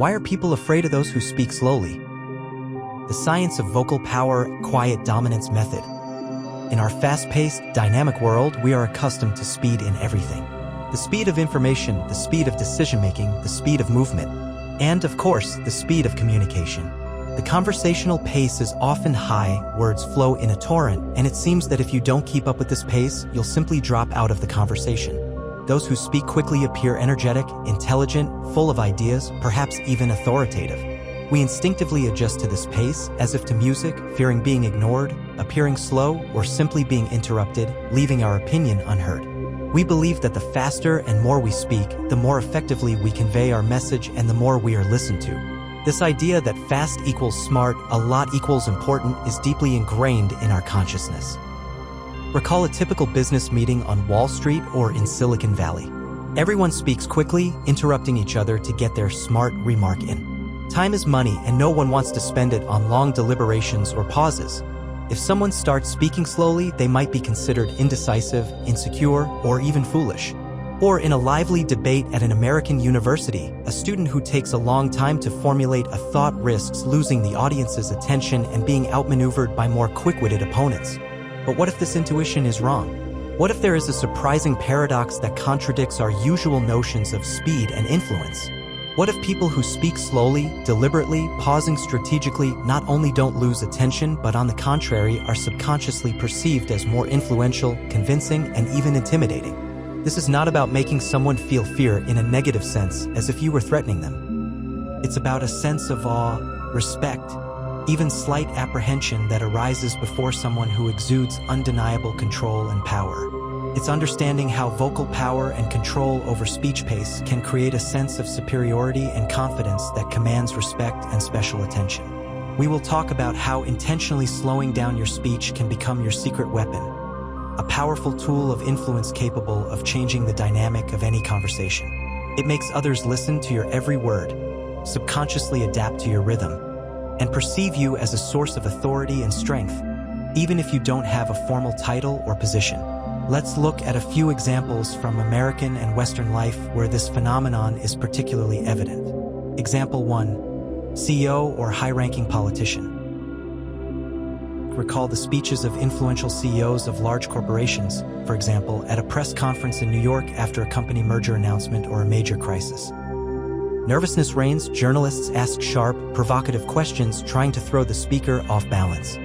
Why are people afraid of those who speak slowly? The science of vocal power, quiet dominance method. In our fast-paced, dynamic world, we are accustomed to speed in everything. The speed of information, the speed of decision-making, the speed of movement, and, of course, the speed of communication. The conversational pace is often high, words flow in a torrent, and it seems that if you don't keep up with this pace, you'll simply drop out of the conversation. Those who speak quickly appear energetic, intelligent, full of ideas, perhaps even authoritative. We instinctively adjust to this pace, as if to music, fearing being ignored, appearing slow, or simply being interrupted, leaving our opinion unheard. We believe that the faster and more we speak, the more effectively we convey our message and the more we are listened to. This idea that fast equals smart, a lot equals important, is deeply ingrained in our consciousness. Recall a typical business meeting on Wall Street or in Silicon Valley. Everyone speaks quickly, interrupting each other to get their smart remark in. Time is money, and no one wants to spend it on long deliberations or pauses. If someone starts speaking slowly, they might be considered indecisive, insecure, or even foolish. Or in a lively debate at an American university, a student who takes a long time to formulate a thought risks losing the audience's attention and being outmaneuvered by more quick-witted opponents. But what if this intuition is wrong? What if there is a surprising paradox that contradicts our usual notions of speed and influence? What if people who speak slowly, deliberately, pausing strategically, not only don't lose attention, but on the contrary are subconsciously perceived as more influential, convincing, and even intimidating? This is not about making someone feel fear in a negative sense, as if you were threatening them. It's about a sense of awe, respect, even slight apprehension that arises before someone who exudes undeniable control and power. It's understanding how vocal power and control over speech pace can create a sense of superiority and confidence that commands respect and special attention. We will talk about how intentionally slowing down your speech can become your secret weapon, a powerful tool of influence capable of changing the dynamic of any conversation. It makes others listen to your every word, subconsciously adapt to your rhythm, and perceive you as a source of authority and strength, even if you don't have a formal title or position. Let's look at a few examples from American and Western life where this phenomenon is particularly evident. Example 1. CEO or high-ranking politician. Recall the speeches of influential CEOs of large corporations, for example, at a press conference in New York after a company merger announcement or a major crisis. Nervousness reigns, journalists ask sharp, provocative questions trying to throw the speaker off balance.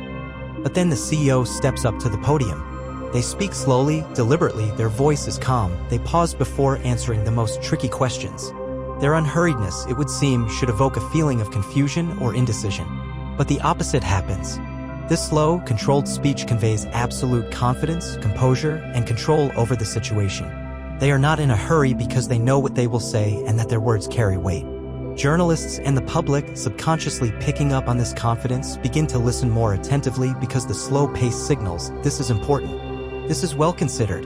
But then the CEO steps up to the podium. They speak slowly, deliberately, their voice is calm, they pause before answering the most tricky questions. Their unhurriedness, it would seem, should evoke a feeling of confusion or indecision. But the opposite happens. This slow, controlled speech conveys absolute confidence, composure, and control over the situation. They are not in a hurry because they know what they will say and that their words carry weight. Journalists and the public, subconsciously picking up on this confidence, begin to listen more attentively because the slow pace signals, this is important. This is well considered.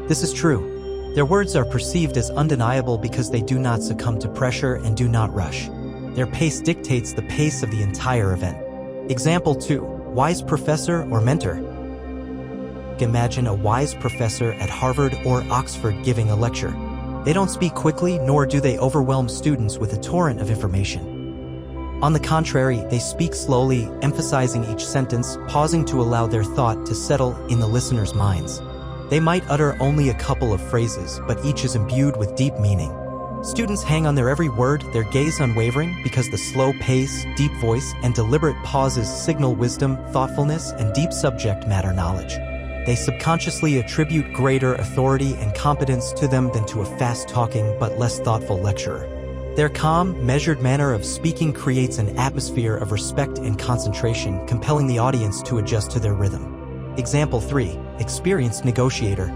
This is true. Their words are perceived as undeniable because they do not succumb to pressure and do not rush. Their pace dictates the pace of the entire event. Example 2. Wise professor or mentor. Imagine a wise professor at Harvard or Oxford giving a lecture. They don't speak quickly, nor do they overwhelm students with a torrent of information. On the contrary, they speak slowly, emphasizing each sentence, pausing to allow their thought to settle in the listeners' minds. They might utter only a couple of phrases, but each is imbued with deep meaning. Students hang on their every word, their gaze unwavering, because the slow pace, deep voice, and deliberate pauses signal wisdom, thoughtfulness, and deep subject matter knowledge. They subconsciously attribute greater authority and competence to them than to a fast-talking but less thoughtful lecturer. Their calm, measured manner of speaking creates an atmosphere of respect and concentration, compelling the audience to adjust to their rhythm. Example 3. Experienced negotiator.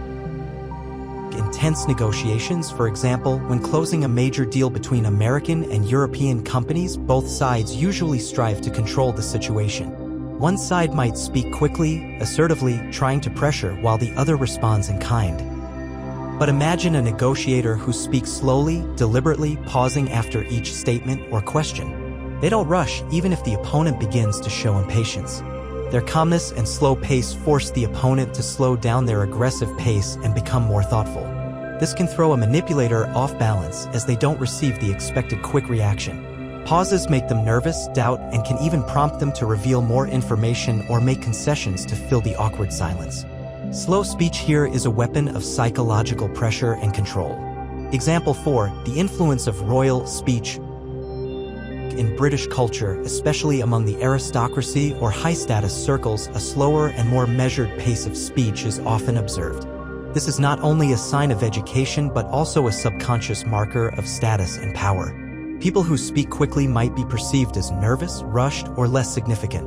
Intense negotiations, for example, when closing a major deal between American and European companies, both sides usually strive to control the situation. One side might speak quickly, assertively, trying to pressure, while the other responds in kind. But imagine a negotiator who speaks slowly, deliberately, pausing after each statement or question. They don't rush, even if the opponent begins to show impatience. Their calmness and slow pace force the opponent to slow down their aggressive pace and become more thoughtful. This can throw a manipulator off balance as they don't receive the expected quick reaction. Pauses make them nervous, doubt, and can even prompt them to reveal more information or make concessions to fill the awkward silence. Slow speech here is a weapon of psychological pressure and control. Example 4. The influence of royal speech. In British culture, especially among the aristocracy or high-status circles, a slower and more measured pace of speech is often observed. This is not only a sign of education but also a subconscious marker of status and power. People who speak quickly might be perceived as nervous, rushed, or less significant.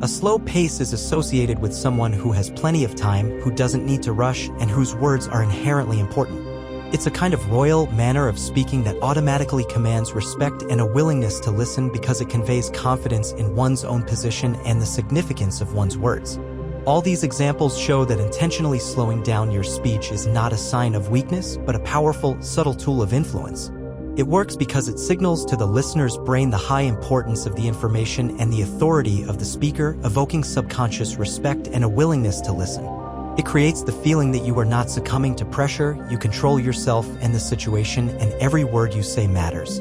A slow pace is associated with someone who has plenty of time, who doesn't need to rush, and whose words are inherently important. It's a kind of royal manner of speaking that automatically commands respect and a willingness to listen because it conveys confidence in one's own position and the significance of one's words. All these examples show that intentionally slowing down your speech is not a sign of weakness, but a powerful, subtle tool of influence. It works because it signals to the listener's brain the high importance of the information and the authority of the speaker, evoking subconscious respect and a willingness to listen. It creates the feeling that you are not succumbing to pressure, you control yourself and the situation, and every word you say matters.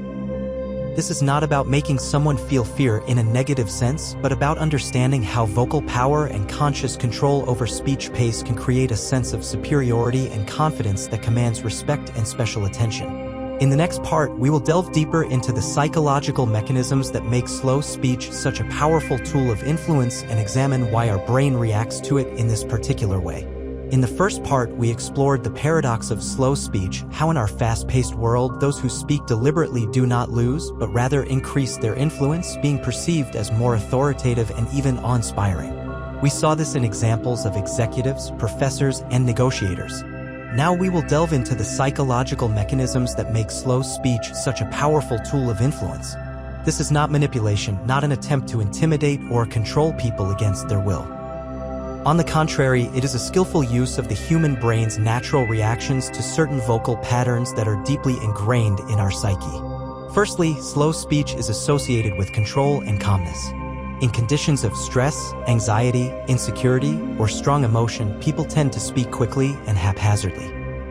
This is not about making someone feel fear in a negative sense, but about understanding how vocal power and conscious control over speech pace can create a sense of superiority and confidence that commands respect and special attention. In the next part, we will delve deeper into the psychological mechanisms that make slow speech such a powerful tool of influence and examine why our brain reacts to it in this particular way. In the first part, we explored the paradox of slow speech, how in our fast-paced world, those who speak deliberately do not lose, but rather increase their influence, being perceived as more authoritative and even awe-inspiring. We saw this in examples of executives, professors, and negotiators. Now we will delve into the psychological mechanisms that make slow speech such a powerful tool of influence. This is not manipulation, not an attempt to intimidate or control people against their will. On the contrary, it is a skillful use of the human brain's natural reactions to certain vocal patterns that are deeply ingrained in our psyche. Firstly, slow speech is associated with control and calmness. In conditions of stress, anxiety, insecurity, or strong emotion, people tend to speak quickly and haphazardly.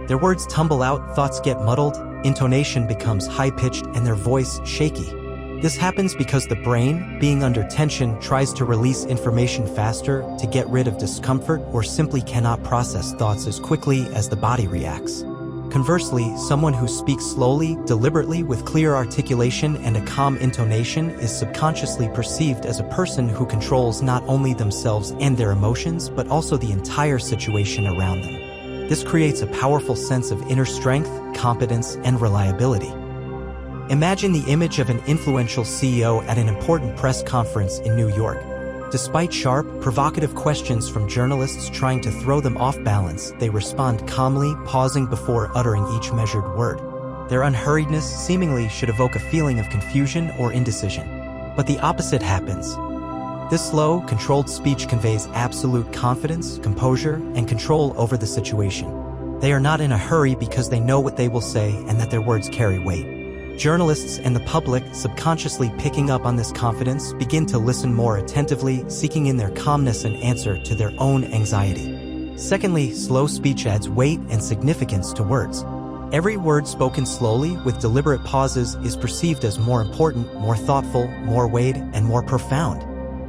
Their words tumble out, thoughts get muddled, intonation becomes high-pitched, and their voice shaky. This happens because the brain, being under tension, tries to release information faster, to get rid of discomfort, or simply cannot process thoughts as quickly as the body reacts. Conversely, someone who speaks slowly, deliberately, with clear articulation and a calm intonation is subconsciously perceived as a person who controls not only themselves and their emotions, but also the entire situation around them. This creates a powerful sense of inner strength, competence, and reliability. Imagine the image of an influential CEO at an important press conference in New York. Despite sharp, provocative questions from journalists trying to throw them off balance, they respond calmly, pausing before uttering each measured word. Their unhurriedness seemingly should evoke a feeling of confusion or indecision. But the opposite happens. This slow, controlled speech conveys absolute confidence, composure, and control over the situation. They are not in a hurry because they know what they will say and that their words carry weight. Journalists and the public, subconsciously picking up on this confidence, begin to listen more attentively, seeking in their calmness an answer to their own anxiety. Secondly, slow speech adds weight and significance to words. Every word spoken slowly, with deliberate pauses, is perceived as more important, more thoughtful, more weighed, and more profound.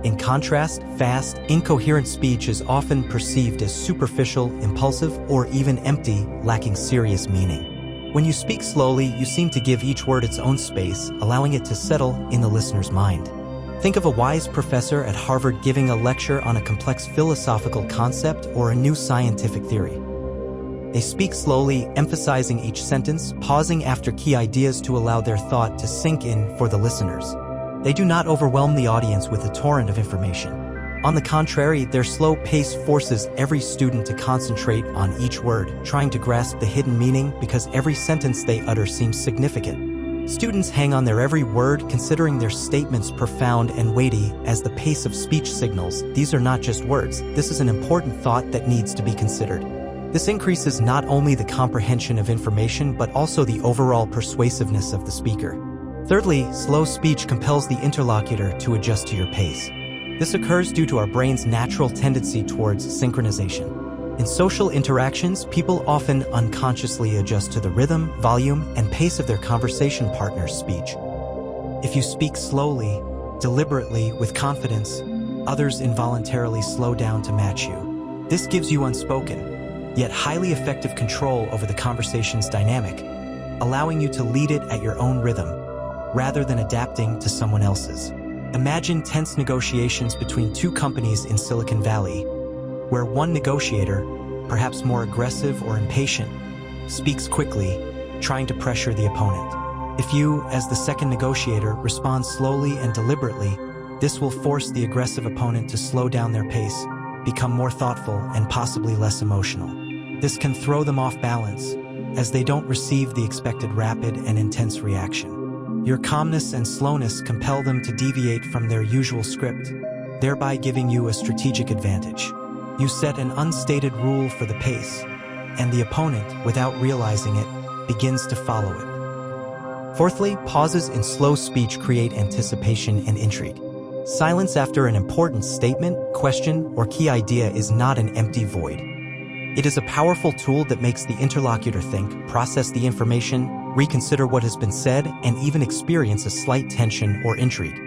In contrast, fast, incoherent speech is often perceived as superficial, impulsive, or even empty, lacking serious meaning. When you speak slowly, you seem to give each word its own space, allowing it to settle in the listener's mind. Think of a wise professor at Harvard giving a lecture on a complex philosophical concept or a new scientific theory. They speak slowly, emphasizing each sentence, pausing after key ideas to allow their thought to sink in for the listeners. They do not overwhelm the audience with a torrent of information. On the contrary, their slow pace forces every student to concentrate on each word, trying to grasp the hidden meaning because every sentence they utter seems significant. Students hang on their every word, considering their statements profound and weighty. As the pace of speech signals, these are not just words, this is an important thought that needs to be considered. This increases not only the comprehension of information but also the overall persuasiveness of the speaker. Thirdly, slow speech compels the interlocutor to adjust to your pace. This occurs due to our brain's natural tendency towards synchronization. In social interactions, people often unconsciously adjust to the rhythm, volume, and pace of their conversation partner's speech. If you speak slowly, deliberately, with confidence, others involuntarily slow down to match you. This gives you unspoken, yet highly effective control over the conversation's dynamic, allowing you to lead it at your own rhythm, rather than adapting to someone else's. Imagine tense negotiations between two companies in Silicon Valley, where one negotiator, perhaps more aggressive or impatient, speaks quickly, trying to pressure the opponent. If you, as the second negotiator, respond slowly and deliberately, this will force the aggressive opponent to slow down their pace, become more thoughtful, and possibly less emotional. This can throw them off balance, as they don't receive the expected rapid and intense reaction. Your calmness and slowness compel them to deviate from their usual script, thereby giving you a strategic advantage. You set an unstated rule for the pace, and the opponent, without realizing it, begins to follow it. Fourthly, pauses in slow speech create anticipation and intrigue. Silence after an important statement, question, or key idea is not an empty void. It is a powerful tool that makes the interlocutor think, process the information, reconsider what has been said, and even experience a slight tension or intrigue.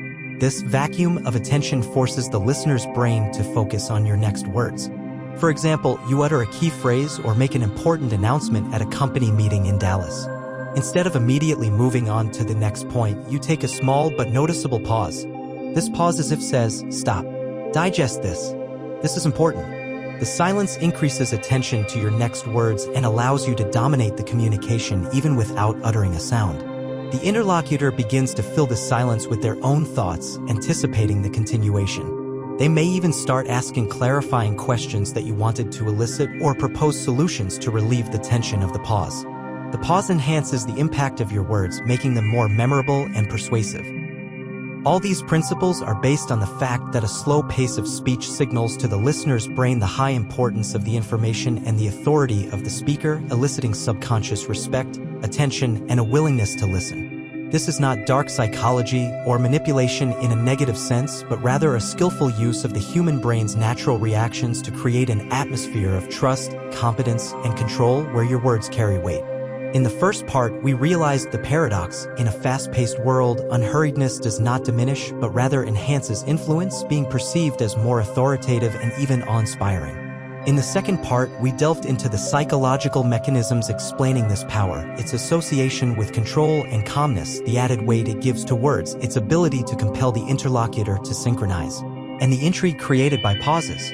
This vacuum of attention forces the listener's brain to focus on your next words. For example, you utter a key phrase or make an important announcement at a company meeting in Dallas. Instead of immediately moving on to the next point, you take a small but noticeable pause. This pause as if says, "Stop. Digest this. This is important." The silence increases attention to your next words and allows you to dominate the communication even without uttering a sound. The interlocutor begins to fill the silence with their own thoughts, anticipating the continuation. They may even start asking clarifying questions that you wanted to elicit or propose solutions to relieve the tension of the pause. The pause enhances the impact of your words, making them more memorable and persuasive. All these principles are based on the fact that a slow pace of speech signals to the listener's brain the high importance of the information and the authority of the speaker, eliciting subconscious respect, attention, and a willingness to listen. This is not dark psychology or manipulation in a negative sense, but rather a skillful use of the human brain's natural reactions to create an atmosphere of trust, competence, and control where your words carry weight. In the first part, we realized the paradox. In a fast-paced world, unhurriedness does not diminish, but rather enhances influence, being perceived as more authoritative and even awe-inspiring. In the second part, we delved into the psychological mechanisms explaining this power, its association with control and calmness, the added weight it gives to words, its ability to compel the interlocutor to synchronize, and the intrigue created by pauses.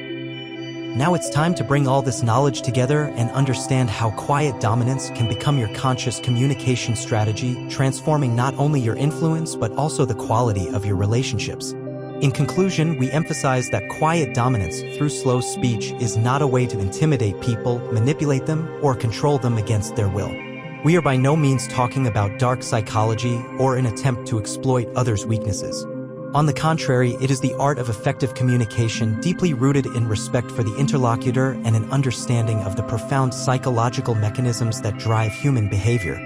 Now it's time to bring all this knowledge together and understand how quiet dominance can become your conscious communication strategy, transforming not only your influence but also the quality of your relationships. In conclusion, we emphasize that quiet dominance through slow speech is not a way to intimidate people, manipulate them, or control them against their will. We are by no means talking about dark psychology or an attempt to exploit others' weaknesses. On the contrary, it is the art of effective communication deeply rooted in respect for the interlocutor and an understanding of the profound psychological mechanisms that drive human behavior.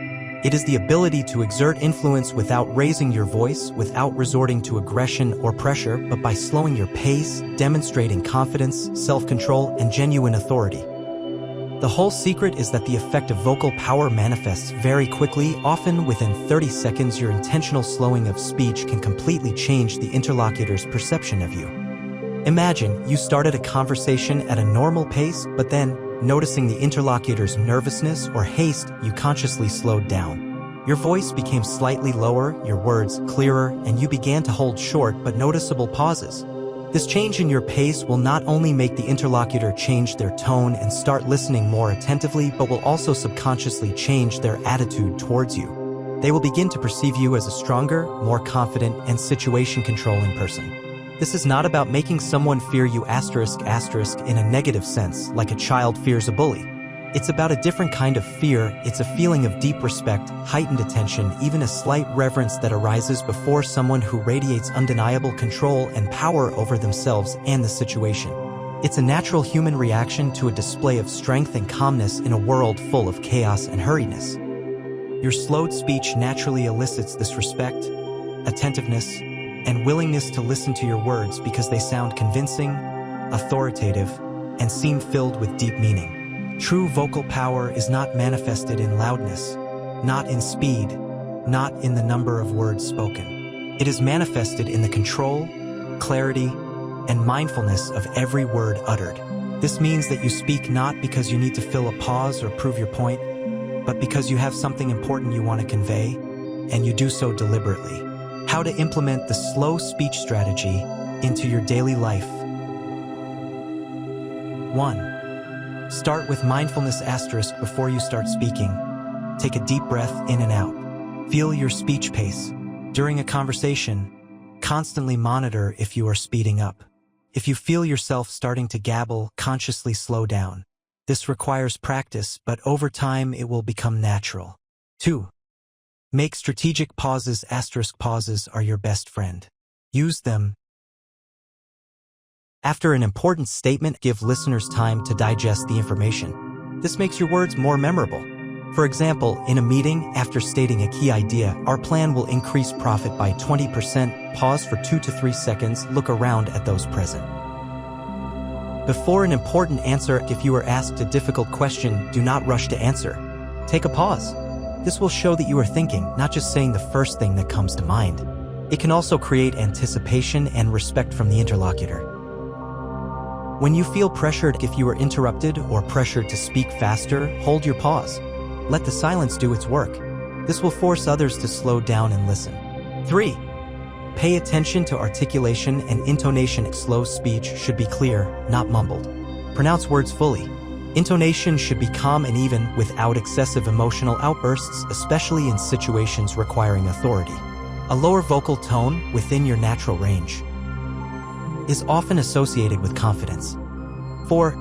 It is the ability to exert influence without raising your voice, without resorting to aggression or pressure, but by slowing your pace, demonstrating confidence, self-control, and genuine authority. The whole secret is that the effect of vocal power manifests very quickly. Often within 30 seconds, your intentional slowing of speech can completely change the interlocutor's perception of you. Imagine you started a conversation at a normal pace, but then, noticing the interlocutor's nervousness or haste, you consciously slowed down. Your voice became slightly lower, your words clearer, and you began to hold short but noticeable pauses. This change in your pace will not only make the interlocutor change their tone and start listening more attentively, but will also subconsciously change their attitude towards you. They will begin to perceive you as a stronger, more confident, and situation-controlling person. This is not about making someone fear you *** in a negative sense, like a child fears a bully. It's about a different kind of fear. It's a feeling of deep respect, heightened attention, even a slight reverence that arises before someone who radiates undeniable control and power over themselves and the situation. It's a natural human reaction to a display of strength and calmness in a world full of chaos and hurriedness. Your slowed speech naturally elicits this respect, attentiveness, and willingness to listen to your words because they sound convincing, authoritative, and seem filled with deep meaning. True vocal power is not manifested in loudness, not in speed, not in the number of words spoken. It is manifested in the control, clarity, and mindfulness of every word uttered. This means that you speak not because you need to fill a pause or prove your point, but because you have something important you want to convey, and you do so deliberately. How to implement the slow speech strategy into your daily life. 1. Start with mindfulness asterisk before you start speaking. Take a deep breath in and out. Feel your speech pace. During a conversation, constantly monitor if you are speeding up. If you feel yourself starting to gabble, consciously slow down. This requires practice, but over time it will become natural. 2. Make strategic pauses asterisk pauses are your best friend. Use them. After an important statement, give listeners time to digest the information. This makes your words more memorable. For example, in a meeting, after stating a key idea, our plan will increase profit by 20%, pause for 2 to 3 seconds, look around at those present. Before an important answer, if you are asked a difficult question, do not rush to answer. Take a pause. This will show that you are thinking, not just saying the first thing that comes to mind. It can also create anticipation and respect from the interlocutor. When you feel pressured, if you are interrupted or pressured to speak faster, hold your pause. Let the silence do its work. This will force others to slow down and listen. 3. Pay attention to articulation and intonation. Slow speech should be clear, not mumbled. Pronounce words fully. Intonation should be calm and even, without excessive emotional outbursts, especially in situations requiring authority. A lower vocal tone, within your natural range, is often associated with confidence. 4.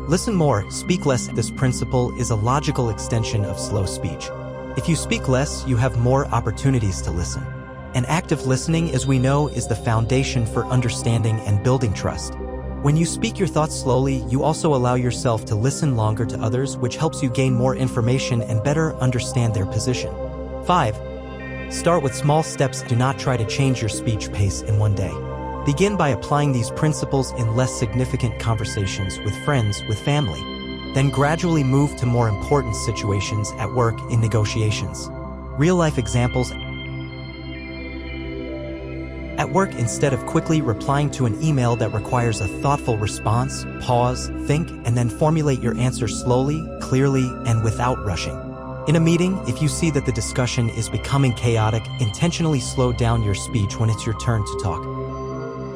Listen more, speak less. This principle is a logical extension of slow speech. If you speak less, you have more opportunities to listen. And active listening, as we know, is the foundation for understanding and building trust. When you speak your thoughts slowly, you also allow yourself to listen longer to others, which helps you gain more information and better understand their position. 5. Start with small steps. Do not try to change your speech pace in one day. Begin by applying these principles in less significant conversations with friends, with family. Then gradually move to more important situations at work, in negotiations. Real-life examples. At work, instead of quickly replying to an email that requires a thoughtful response, pause, think, and then formulate your answer slowly, clearly, and without rushing. In a meeting, if you see that the discussion is becoming chaotic, intentionally slow down your speech when it's your turn to talk.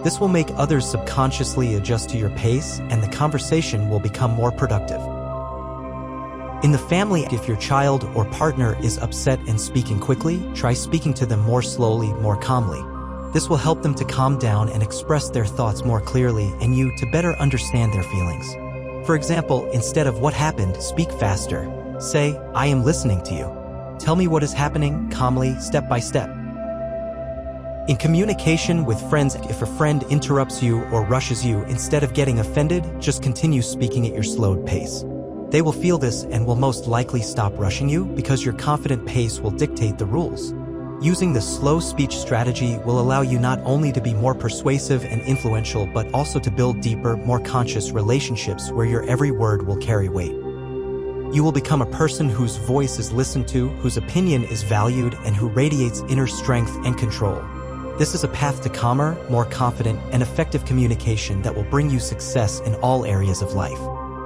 This will make others subconsciously adjust to your pace, and the conversation will become more productive. In the family, if your child or partner is upset and speaking quickly, try speaking to them more slowly, more calmly. This will help them to calm down and express their thoughts more clearly, and you to better understand their feelings. For example, instead of "what happened," speak faster. Say, "I am listening to you. Tell me what is happening," calmly, step by step. In communication with friends, if a friend interrupts you or rushes you, instead of getting offended, just continue speaking at your slowed pace. They will feel this and will most likely stop rushing you, because your confident pace will dictate the rules. Using the slow speech strategy will allow you not only to be more persuasive and influential, but also to build deeper, more conscious relationships where your every word will carry weight. You will become a person whose voice is listened to, whose opinion is valued, and who radiates inner strength and control. This is a path to calmer, more confident, and effective communication that will bring you success in all areas of life.